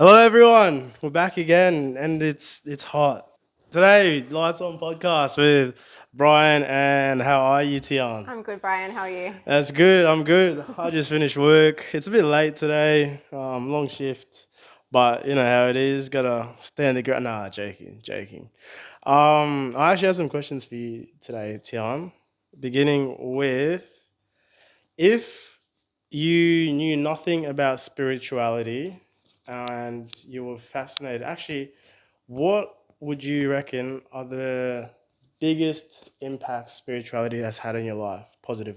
Hello, everyone. We're back again, and it's hot today. Lights on podcast with Brian, and how are you, Tian? I'm good, Brian. How are you? That's good. I'm good. I just finished work. It's a bit late today. Long shift, but you know how it is. Gotta stand the ground. Nah, joking. I actually have some questions for you today, Tian. Beginning with, if you knew nothing about spirituality and you were fascinated, actually, what would you reckon are the biggest impacts spirituality has had in your life, positive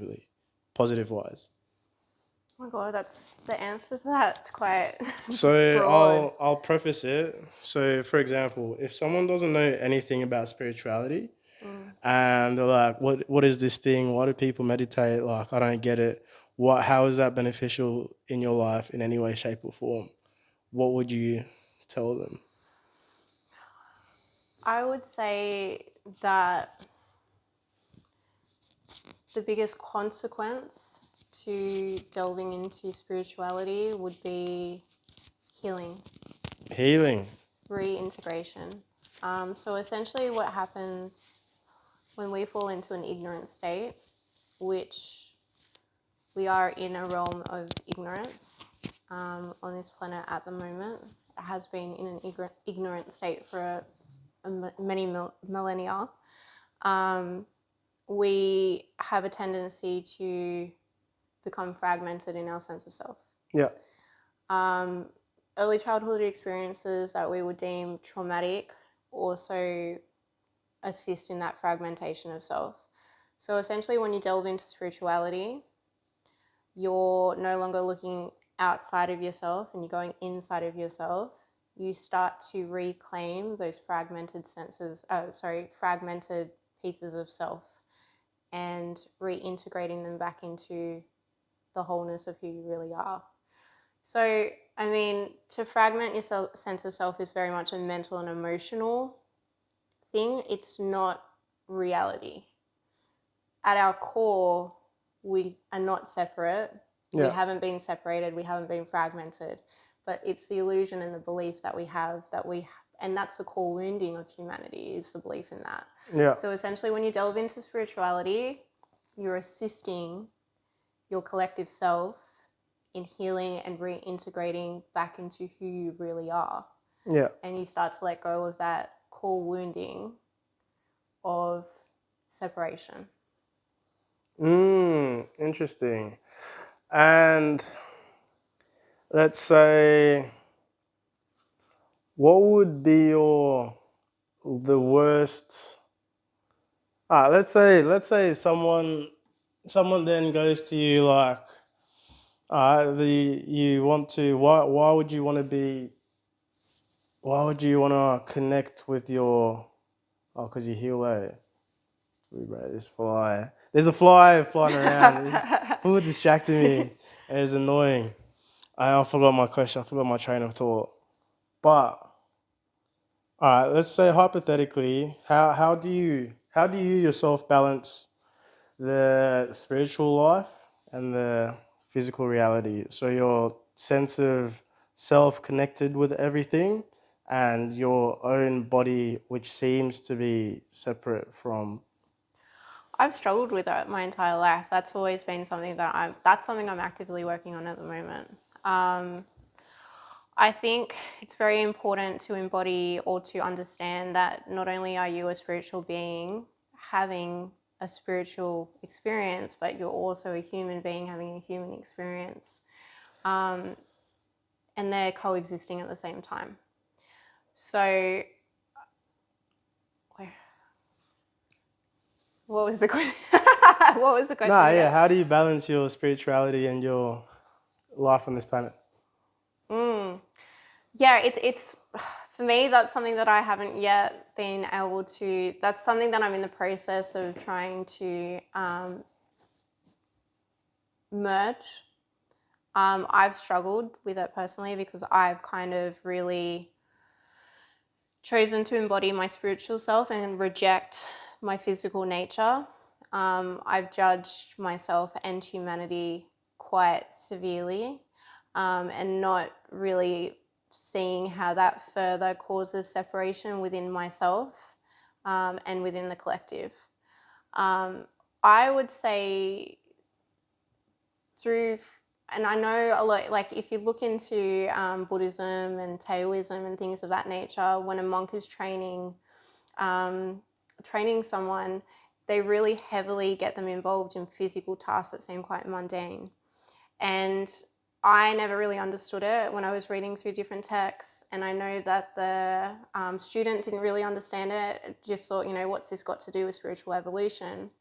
wise? Oh my god, that's the answer to that. It's quite So broad. I'll preface it. So for example, if someone doesn't know anything about spirituality Mm. and they're like, what is this thing? Why do people meditate? Like, I don't get it. How is that beneficial in your life in any way, shape, or form? What would you tell them? I would say that the biggest consequence to delving into spirituality would be healing, Healing. reintegration. So essentially, what happens when we fall into an ignorant state, which we are in a realm of ignorance on this planet at the moment. It has been in an ignorant state for many millennia. Um, we have a tendency to become fragmented in our sense of self. Yeah. Um, Early childhood experiences that we would deem traumatic also assist in that fragmentation of self. So essentially, when you delve into spirituality, you're no longer looking outside of yourself and you're going inside of yourself. You start to reclaim those fragmented pieces of self and reintegrating them back into the wholeness of who you really are. So, I mean, to fragment your sense of self is very much a mental and emotional thing. It's not reality. At our core, we are not separate. We Yeah. haven't been separated. We haven't been fragmented. But it's the illusion and the belief that we have and that's the core wounding of humanity, is the belief in that. Yeah. So essentially, when you delve into spirituality, you're assisting your collective self in healing and reintegrating back into who you really are. Yeah. And you start to let go of that core wounding of separation. Interesting. And let's say, what would be your the worst? Let's say someone then goes to you like, the you want to why would you want to be why would you want to connect with your because you heal bro, this fly. There's a fly flying around. It's full distracting me. And it's annoying. I forgot my question. I forgot my train of thought. But all right, let's say hypothetically, how do you yourself balance the spiritual life and the physical reality? So your sense of self connected with everything and your own body, which seems to be separate from. I've struggled with that my entire life. That's always been something that's something I'm actively working on at the moment. Um, I think it's very important to embody or to understand that not only are you a spiritual being having a spiritual experience, but you're also a human being having a human experience. Um, and they're coexisting at the same time. So, what was the question? What was the question Nah, yeah. again? How do you balance your spirituality and your life on this planet? Mm. Yeah, it's for me, that's something that I haven't yet been able to. That's something that I'm in the process of trying to merge. I've struggled with it personally because I've kind of really chosen to embody my spiritual self and reject my physical nature. I've judged myself and humanity quite severely, and not really seeing how that further causes separation within myself and within the collective. I would say through, and I know a lot, like if you look into Buddhism and Taoism and things of that nature, when a monk is training someone, they really heavily get them involved in physical tasks that seem quite mundane. And I never really understood it when I was reading through different texts, and I know that the student didn't really understand it, just thought, what's this got to do with spiritual evolution?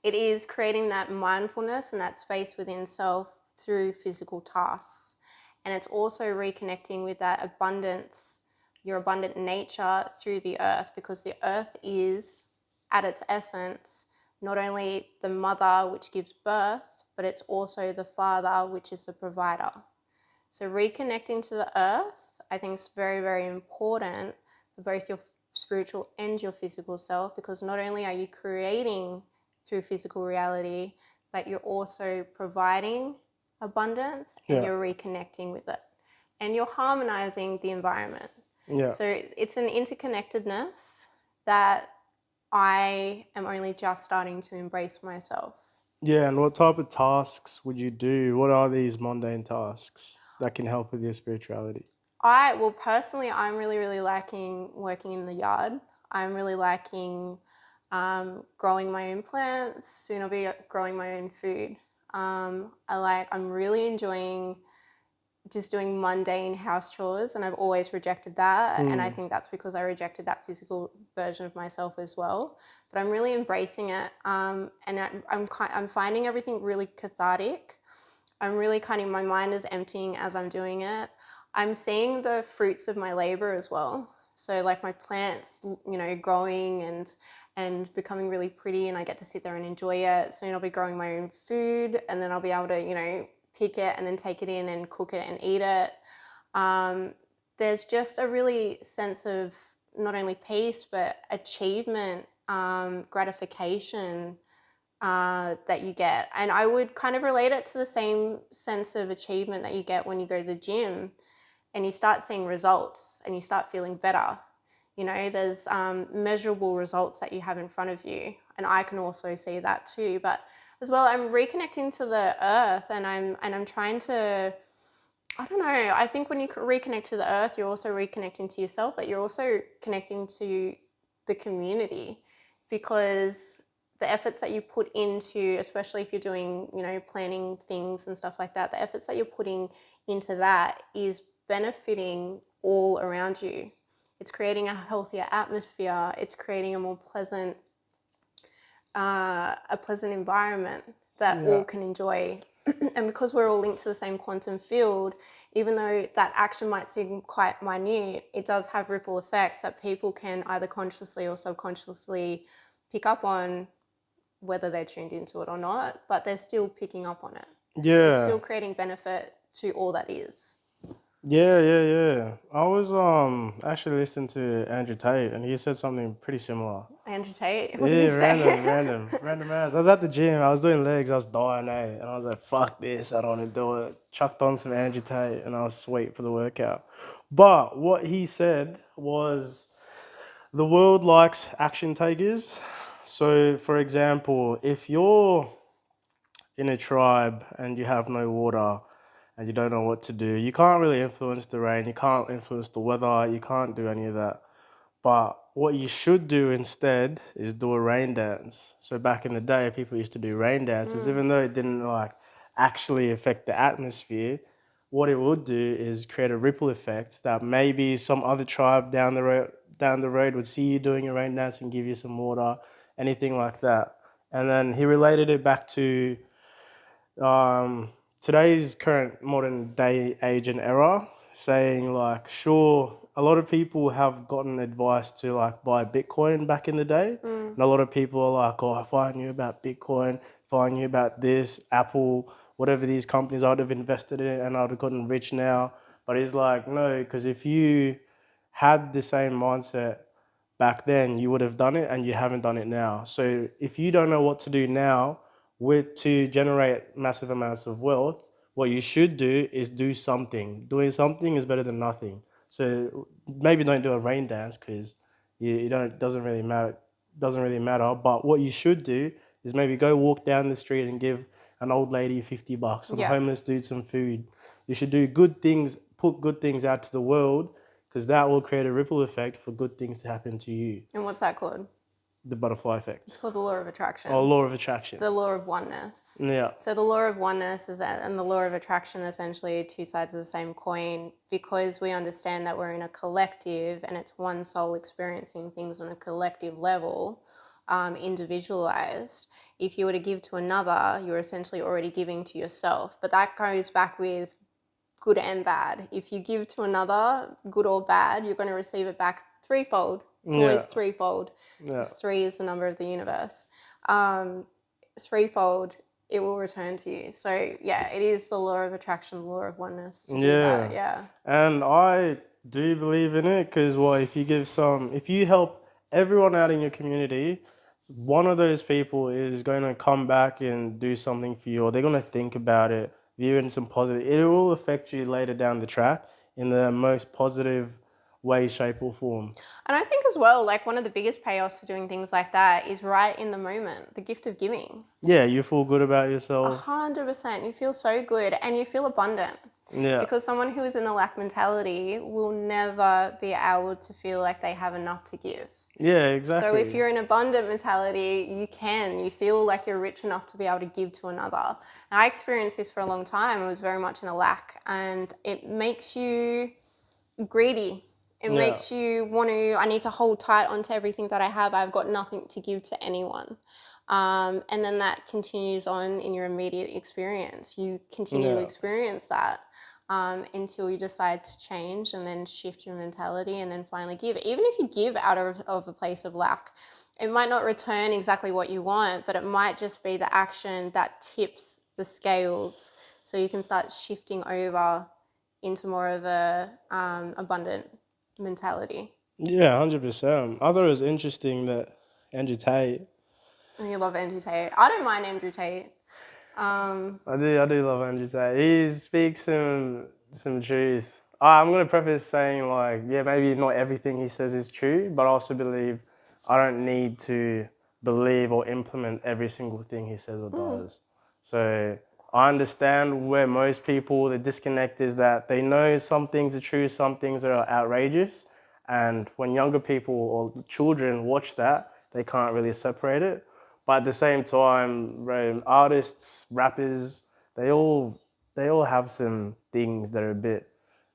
It is creating that mindfulness and that space within self through physical tasks. And it's also reconnecting with that abundance, your abundant nature through the earth, because the earth is, at its essence, not only the mother which gives birth, but it's also the father which is the provider. So reconnecting to the earth, I think is very, very important for both your spiritual and your physical self, because not only are you creating through physical reality, but you're also providing abundance and Yeah. you're reconnecting with it. And you're harmonizing the environment. Yeah. So it's an interconnectedness that I am only just starting to embrace myself. Yeah, and what type of tasks would you do? What are these mundane tasks that can help with your spirituality? Personally, I'm really, really liking working in the yard. I'm really liking growing my own plants. Soon I'll be growing my own food. I'm really enjoying just doing mundane house chores, and I've always rejected that. And I think that's because I rejected that physical version of myself as well. But I'm really embracing it, and I'm finding everything really cathartic. I'm really my mind is emptying as I'm doing it. I'm seeing the fruits of my labor as well. So like my plants, growing and becoming really pretty, and I get to sit there and enjoy it. Soon I'll be growing my own food, and then I'll be able to, pick it and then take it in and cook it and eat it. There's just a really sense of not only peace, but achievement, gratification, that you get. And I would kind of relate it to the same sense of achievement that you get when you go to the gym and you start seeing results and you start feeling better. There's measurable results that you have in front of you. And I can also see that too. But as well, I'm reconnecting to the earth, and I'm trying to, I don't know, I think when you reconnect to the earth, you're also reconnecting to yourself, but you're also connecting to the community, because the efforts that you put into, especially if you're doing, planning things and stuff like that, the efforts that you're putting into that is benefiting all around you. It's creating a healthier atmosphere. It's creating a more pleasant, environment that all can enjoy. And because we're all linked to the same quantum field, even though that action might seem quite minute, it does have ripple effects that people can either consciously or subconsciously pick up on, whether they're tuned into it or not, but they're still picking up on it. It's Yeah. still creating benefit to all that is. Yeah. I was actually listening to Andrew Tate, and he said something pretty similar. Andrew Tate, what did Yeah, he say? random ass. I was at the gym, I was doing legs, I was dying, and I was like, fuck this, I don't want to do it. Chucked on some Andrew Tate, and I was sweet for the workout. But what he said was, the world likes action takers. So, for example, if you're in a tribe and you have no water and you don't know what to do, you can't really influence the rain, you can't influence the weather, you can't do any of that. But what you should do instead is do a rain dance. So back in the day, people used to do rain dances, even though it didn't actually affect the atmosphere. What it would do is create a ripple effect that maybe some other tribe down the road would see you doing a rain dance and give you some water, anything like that. And then he related it back to um, today's current modern day age and era, saying sure, a lot of people have gotten advice to buy Bitcoin back in the day, and a lot of people are like, oh, if I knew about Bitcoin, if I knew about this, Apple, whatever these companies, I'd have invested in it and I'd have gotten rich now. But he's like, no, because if you had the same mindset back then, you would have done it, and you haven't done it now. So if you don't know what to do now to generate massive amounts of wealth, what you should do is do something. Doing something is better than nothing. So maybe don't do a rain dance because you don't doesn't really matter. But what you should do is maybe go walk down the street and give an old lady $50 or the Yeah. homeless dude some food. You should do good things, put good things out to the world because that will create a ripple effect for good things to happen to you. And what's that called? The butterfly It's effect called the law of attraction. or law of attraction. The law of oneness. Yeah. So the law of oneness is that, and the law of attraction essentially are two sides of the same coin, because we understand that we're in a collective and it's one soul experiencing things on a collective level, individualized. If you were to give to another, you're essentially already giving to yourself. But that goes back with good and bad. If you give to another, good or bad, you're going to receive it back threefold. It's always Yeah. threefold. Yeah. 'Cause 3 is the number of the universe. Threefold, it will return to you. So yeah, it is the law of attraction, the law of oneness to do that. Yeah. And I do believe in it because, well, if you help everyone out in your community, one of those people is going to come back and do something for you, or they're going to think about it, view it in some positive. It will affect you later down the track in the most positive way, shape, or form. And I think as well, like one of the biggest payoffs for doing things like that is right in the moment, the gift of giving. Yeah, you feel good about yourself. 100%. You feel so good and you feel abundant. Yeah. Because someone who is in a lack mentality will never be able to feel like they have enough to give. Yeah, exactly. So if you're in abundant mentality, you feel like you're rich enough to be able to give to another. And I experienced this for a long time. I was very much in a lack, and it makes you greedy. It Yeah. makes you want to, I need to hold tight onto everything that I have. I've got nothing to give to anyone. And then that continues on in your immediate experience. You continue to Yeah. experience that until you decide to change and then shift your mentality and then finally give. Even if you give out of a place of lack, it might not return exactly what you want, but it might just be the action that tips the scales so you can start shifting over into more of a abundant mentality. Yeah, 100%. I thought it was interesting that Andrew Tate. And you love Andrew Tate. I don't mind Andrew Tate. I do love Andrew Tate. He speaks some truth. I'm gonna preface saying like, yeah, maybe not everything he says is true, but I also believe I don't need to believe or implement every single thing he says or does. So I understand where most people the disconnect is that they know some things are true, some things are outrageous, and when younger people or children watch that, they can't really separate it. But at the same time, artists, rappers, they all have some things that are a bit,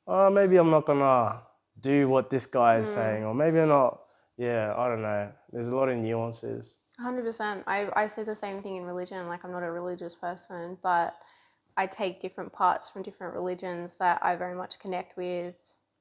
oh, maybe I'm not gonna do what this guy is saying, or maybe I'm not. Yeah, I don't know. There's a lot of nuances. 100%. I say the same thing in religion. Like, I'm not a religious person, but I take different parts from different religions that I very much connect with.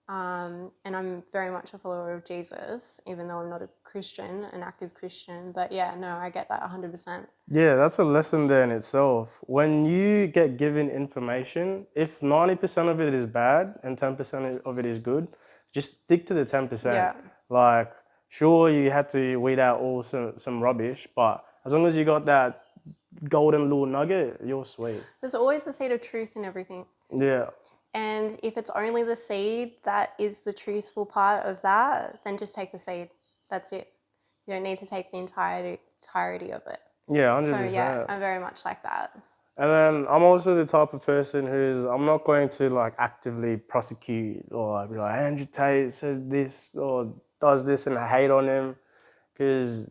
And I'm very much a follower of Jesus, even though I'm not a Christian, an active Christian. But yeah, no, I get that 100%. Yeah, that's a lesson there in itself. When you get given information, if 90% of it is bad and 10% of it is good, just stick to the 10%. Yeah. Like, sure, you had to weed out all some rubbish, but as long as you got that golden little nugget, you're sweet. There's always the seed of truth in everything. Yeah. And if it's only the seed that is the truthful part of that, then just take the seed. That's it. You don't need to take the entirety of it. Yeah, 100%. So yeah, I'm very much like that. And then I'm also the type of person I'm not going to like actively prosecute or be like, Andrew Tate says this or does this and I hate on him. Because,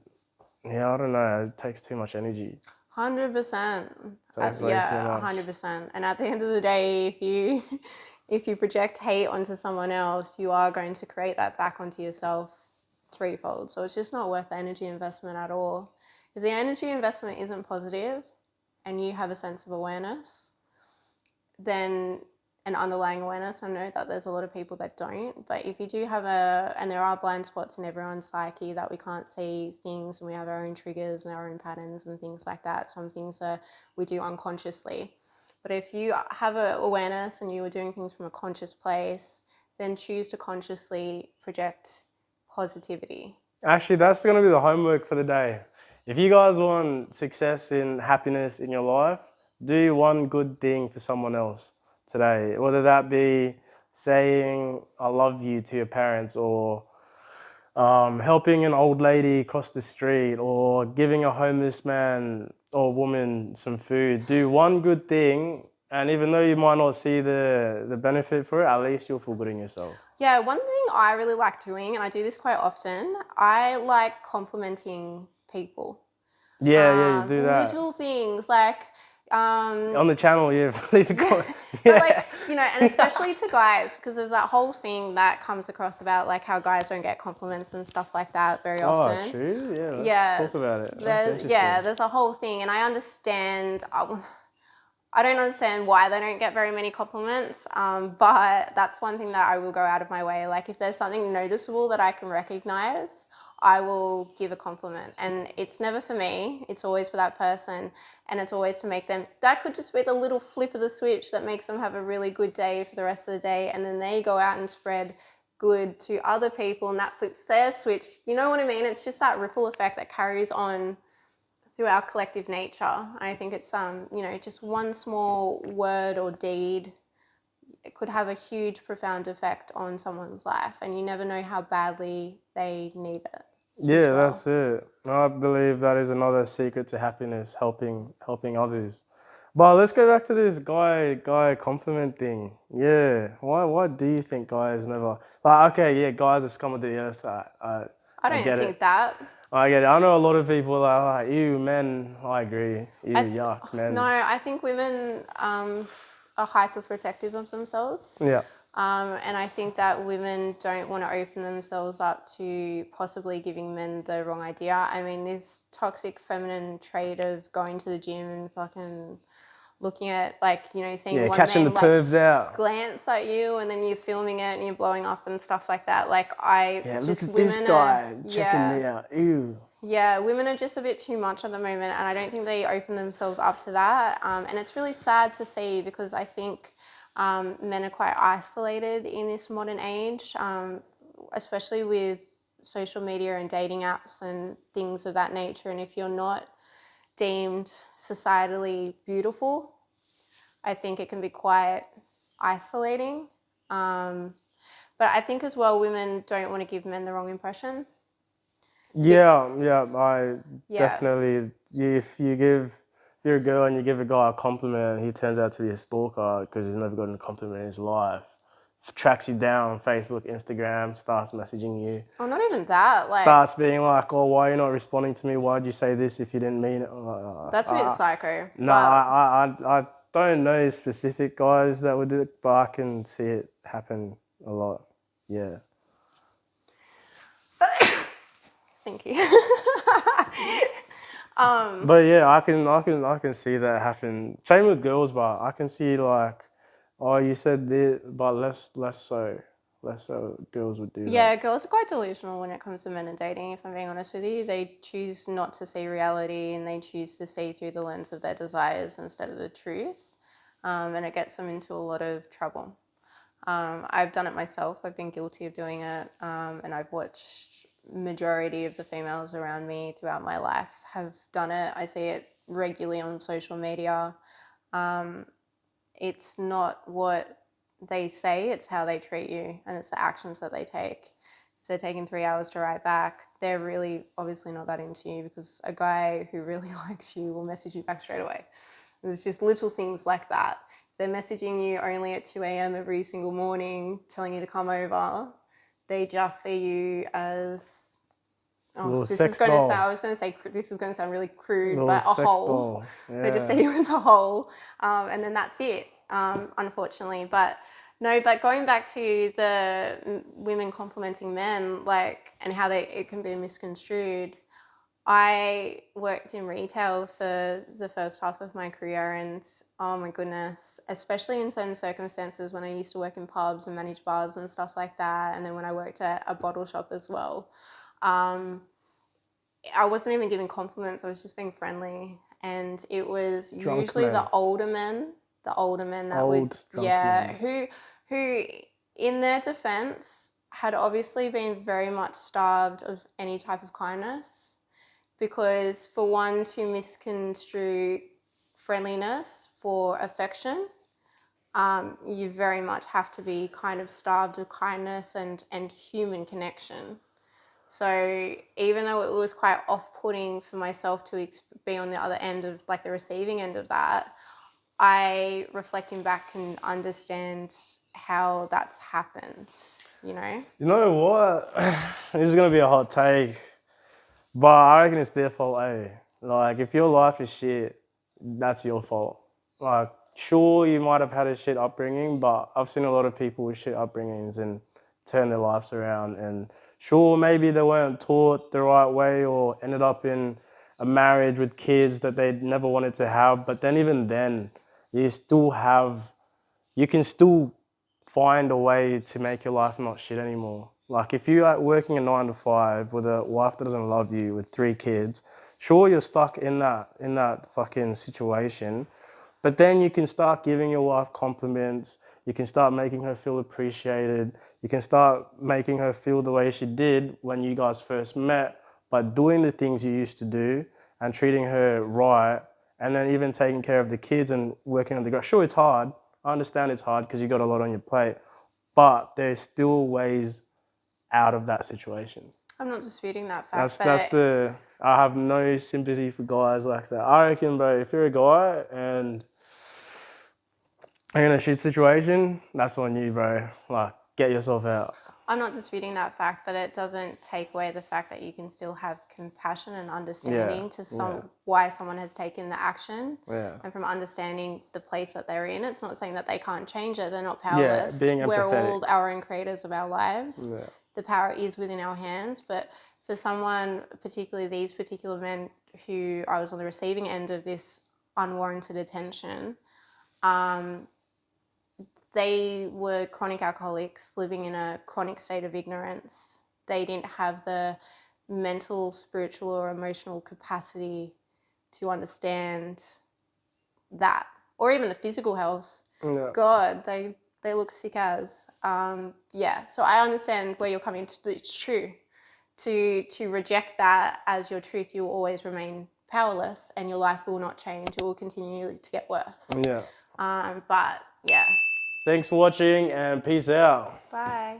yeah, I don't know, it takes too much energy. 100%. Takes way too much. 100%. And at the end of the day, if you project hate onto someone else, you are going to create that back onto yourself threefold. So it's just not worth the energy investment at all. If the energy investment isn't positive and you have a sense of awareness, then an underlying awareness. I know that there's a lot of people that don't, but if you do have and there are blind spots in everyone's psyche that we can't see things and we have our own triggers and our own patterns and things like that. Some things we do unconsciously. But if you have an awareness and you are doing things from a conscious place, then choose to consciously project positivity. Actually, that's going to be the homework for the day. If you guys want success and happiness in your life, do one good thing for someone else today, whether that be saying I love you to your parents, or helping an old lady cross the street, or giving a homeless man or woman some food. Do one good thing, and even though you might not see the benefit for it, at least you'll feel good in yourself. Yeah, one thing I really like doing, and I do this quite often, I like complimenting people. Yeah, yeah, you do that Little things like, on the channel. Yeah, leave a comment. but like, Yeah. and especially to guys, because there's that whole thing that comes across about like how guys don't get compliments and stuff like that very Oh, often. true. Yeah, let's Yeah, talk about it. That's there's a whole thing, and I understand. I don't understand why they don't get very many compliments, but that's one thing that I will go out of my way. Like if there's something noticeable that I can recognize, I will give a compliment. And it's never for me, it's always for that person. And it's always to make them, that could just be the little flip of the switch that makes them have a really good day for the rest of the day. And then they go out and spread good to other people, and that flips their switch. You know what I mean? It's just that ripple effect that carries on through our collective nature. I think it's just one small word or deed, it could have a huge profound effect on someone's life, and you never know how badly they need it. Yeah, that's it. I believe that is another secret to happiness, helping others. But let's go back to this guy compliment thing. Yeah, why do you think guys never like? Okay, yeah, guys are scum of the earth. I I don't get think it. that. I get it. I know a lot of people that are like, ew, men. I agree. Ew, I yuck, no, men. I think women are hyper protective of themselves. Yeah. And I think that women don't want to open themselves up to possibly giving men the wrong idea. I mean, this toxic feminine trait of going to the gym and fucking looking at, like, seeing Yeah, one catching the man like pervs out. glance at you, and then you're filming it and you're blowing up and stuff like that. Like, Yeah, look at this guy checking me out. Ew. yeah, women are just a bit too much at the moment, and I don't think they open themselves up to that. And it's really sad to see, because I think men are quite isolated in this modern age, especially with social media and dating apps and things of that nature. And if you're not deemed societally beautiful, I think it can be quite isolating. But I think as well, women don't want to give men the wrong impression. Yeah, I Yeah. definitely. If you're a girl and you give a guy a compliment, he turns out to be a stalker because he's never gotten a compliment in his life. Tracks you down on Facebook, Instagram, starts messaging you. Oh, not even that. Like, Starts being like, "Oh, why are you not responding to me? Why'd you say this if you didn't mean it?" that's a bit psycho. No, But I don't know specific guys that would do it, but I can see it happen a lot. Yeah. thank you. But yeah, I can see that happen. Same with girls, but I can see like, oh, you said this, but less so girls would do Yeah, that. girls are quite delusional when it comes to men and dating, if I'm being honest with you. They choose not to see reality, and they choose to see through the lens of their desires instead of the truth. And it gets them into a lot of trouble. I've done it myself. I've been guilty of doing it, and I've watched majority of the females around me throughout my life have done it. I see it regularly on social media. It's not what they say, it's how they treat you, and it's the actions that they take. If they're taking 3 hours to write back, they're really obviously not that into you, because a guy who really likes you will message you back straight away. It's just little things like that. If they're messaging you only at 2 a.m. every single morning, telling you to come over, they just see you as, Little this is sex going to sound, I doll, was going to say, this is going to sound really crude, little but a sex hole. doll. They just see Yeah. you as a whole, and then that's it, unfortunately. But no, but going back to the women complimenting men, like, and how it can be misconstrued. I worked in retail for the first half of my career, and oh my goodness, especially in certain circumstances when I used to work in pubs and manage bars and stuff like that, and then when I worked at a bottle shop as well. I wasn't even giving compliments, I was just being friendly. And it was Drunk usually men. the older men that would, Old drunk men. who in their defense had obviously been very much starved of any type of kindness, because for one to misconstrue friendliness, for affection, you very much have to be kind of starved of kindness and human connection. So even though it was quite off-putting for myself to be on the other end of like the receiving end of that, I, reflecting back, can understand how that's happened, you know? You know what? This is gonna be a hot take, but I reckon it's their fault, eh? Like, if your life is shit, that's your fault. Like, sure, you might have had a shit upbringing, but I've seen a lot of people with shit upbringings and turn their lives around. And sure, maybe they weren't taught the right way or ended up in a marriage with kids that they never wanted to have. But then, even then, you still have, you can still find a way to make your life not shit anymore. Like, if you're like working a 9 to 5 with a wife that doesn't love you with 3 kids, sure, you're stuck in that fucking situation, but then you can start giving your wife compliments. You can start making her feel appreciated. You can start making her feel the way she did when you guys first met by doing the things you used to do and treating her right, and then even taking care of the kids and working on the garage. Sure, it's hard. I understand it's hard because you got a lot on your plate, but there's still ways out of that situation. I'm not disputing that fact, That's the, I have no sympathy for guys like that. I reckon, bro, if you're a guy and in a shit situation, that's on you, bro. Like, get yourself out. I'm not disputing that fact, but it doesn't take away the fact that you can still have compassion and understanding to why someone has taken the action, Yeah. and from understanding the place that they're in. It's not saying that they can't change it; they're not Yeah, powerless. being We're empathetic. all our own creators of our lives. Yeah. The power is within our hands, but for someone, particularly these particular men who I was on the receiving end of this unwarranted attention, they were chronic alcoholics living in a chronic state of ignorance. They didn't have the mental, spiritual, or emotional capacity to understand that, or even the physical health. Yeah. God, they look sick as. Yeah, so I understand where you're coming to. It's true. To reject that as your truth, you will always remain powerless and your life will not change. It will continue to get worse. Yeah. But yeah. Thanks for watching and peace out. Bye.